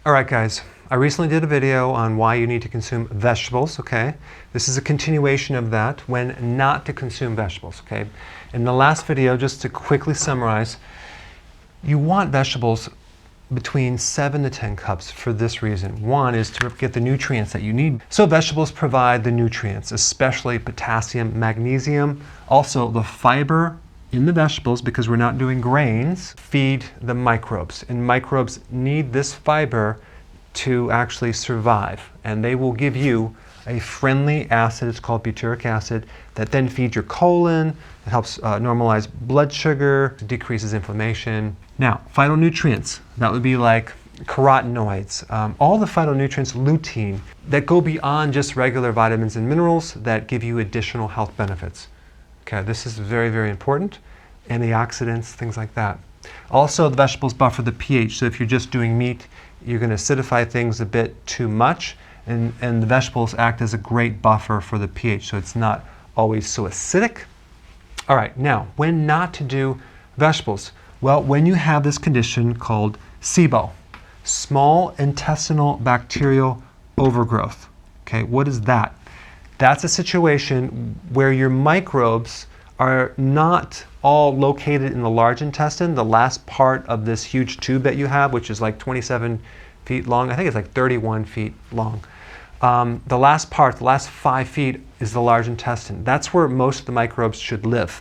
All right, guys, I recently did a video on why you need to consume vegetables, okay? This is a continuation of that, when not to consume vegetables, okay? In the last video, just to quickly summarize, you want vegetables between 7 to 10 cups for this reason. One is to get the nutrients that you need. So vegetables provide the nutrients, especially potassium, magnesium, also the fiber in the vegetables, because we're not doing grains, feed the microbes. And microbes need this fiber to actually survive. And they will give you a friendly acid, it's called butyric acid, that then feeds your colon. It helps normalize blood sugar, decreases inflammation. Now, phytonutrients, that would be like carotenoids, all the phytonutrients, lutein, that go beyond just regular vitamins and minerals that give you additional health benefits. Okay, this is very, very important. Antioxidants, things like that. Also, the vegetables buffer the pH. So if you're just doing meat, you're going to acidify things a bit too much. And the vegetables act as a great buffer for the pH, so it's not always so acidic. All right, now, when not to do vegetables? Well, when you have this condition called SIBO, small intestinal bacterial overgrowth. Okay, what is that? That's a situation where your microbes are not all located in the large intestine, the last part of this huge tube that you have, which is like 27 feet long. I think it's like 31 feet long. The last part, the last 5 feet, is the large intestine. That's where most of the microbes should live.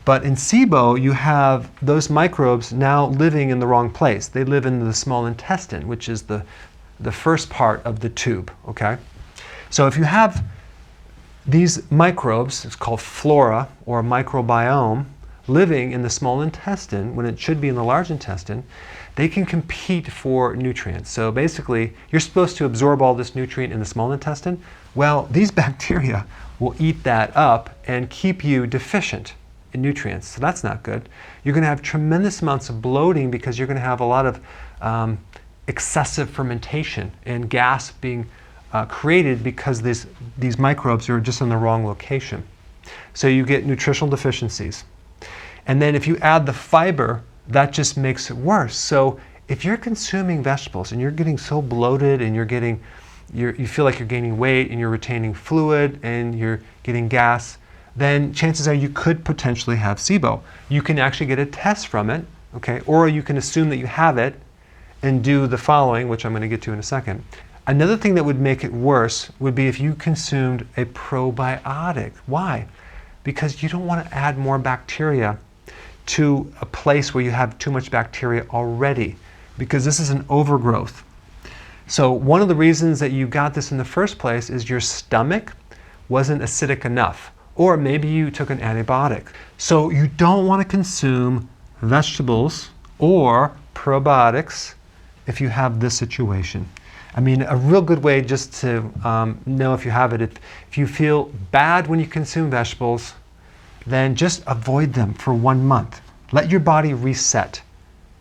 But in SIBO, you have those microbes now living in the wrong place. They live in the small intestine, which is the first part of the tube, okay? So if you have these microbes, it's called flora or microbiome, living in the small intestine when it should be in the large intestine, they can compete for nutrients. So basically, you're supposed to absorb all this nutrient in the small intestine. Well, these bacteria will eat that up and keep you deficient in nutrients. So that's not good. You're going to have tremendous amounts of bloating because you're going to have a lot of excessive fermentation and gas being created because these microbes are just in the wrong location. So you get nutritional deficiencies. And then if you add the fiber, that just makes it worse. So if you're consuming vegetables and you're getting so bloated and you feel like you're gaining weight and you're retaining fluid and you're getting gas, then chances are you could potentially have SIBO. You can actually get a test from it, okay? Or you can assume that you have it and do the following, which I'm going to get to in a second. Another thing that would make it worse would be if you consumed a probiotic. Why? Because you don't want to add more bacteria to a place where you have too much bacteria already, because this is an overgrowth. So one of the reasons that you got this in the first place is your stomach wasn't acidic enough, or maybe you took an antibiotic. So you don't want to consume vegetables or probiotics if you have this situation. I mean, a real good way just to know if you have it, if you feel bad when you consume vegetables, then just avoid them for 1 month. Let your body reset.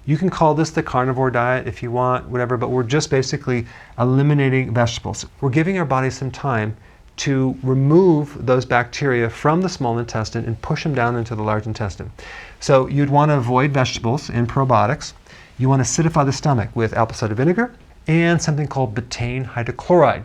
You can call this the carnivore diet if you want, whatever, but we're just basically eliminating vegetables. We're giving our body some time to remove those bacteria from the small intestine and push them down into the large intestine. So you'd want to avoid vegetables and probiotics. You want to acidify the stomach with apple cider vinegar and something called betaine hydrochloride.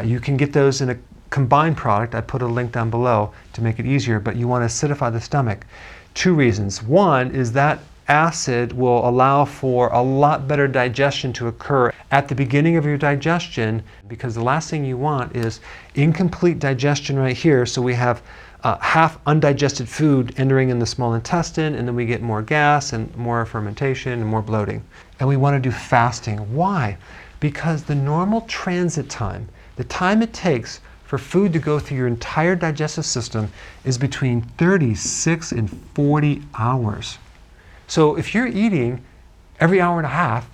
You can get those in a combined product. I put a link down below to make it easier, but you want to acidify the stomach. 2 reasons. One is that acid will allow for a lot better digestion to occur at the beginning of your digestion, because the last thing you want is incomplete digestion right here. So we have half undigested food entering in the small intestine, and then we get more gas and more fermentation and more bloating. And we want to do fasting. Why? Because the normal transit time, the time it takes for food to go through your entire digestive system, is between 36 and 40 hours. So if you're eating every hour and a half,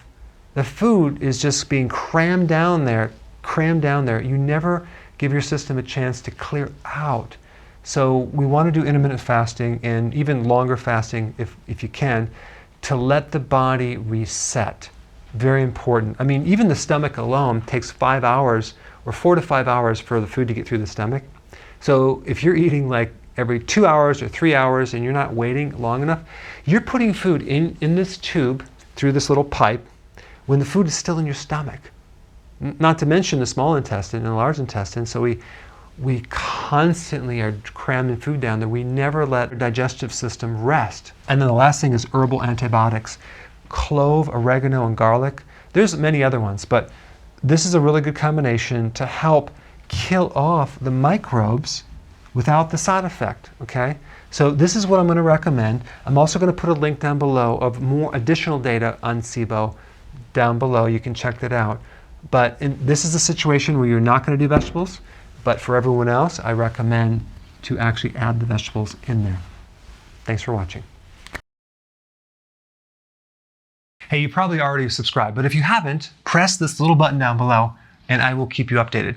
the food is just being crammed down there. You never give your system a chance to clear out. So we want to do intermittent fasting and even longer fasting if you can, to let the body reset. Very important. I mean, even the stomach alone takes 5 hours or 4 to 5 hours for the food to get through the stomach. So if you're eating like every 2 hours or 3 hours and you're not waiting long enough, you're putting food in this tube through this little pipe when the food is still in your stomach. Not to mention the small intestine and the large intestine. So we constantly are cramming food down there. We never let our digestive system rest. And then the last thing is herbal antibiotics. Clove, oregano, and garlic. There's many other ones, but this is a really good combination to help kill off the microbes without the side effect, okay? So this is what I'm going to recommend. I'm also going to put a link down below of more additional data on SIBO down below. You can check that out. But this is a situation where you're not going to do vegetables, but for everyone else, I recommend to actually add the vegetables in there. Thanks for watching. Hey, you probably already subscribed, but if you haven't, press this little button down below and I will keep you updated.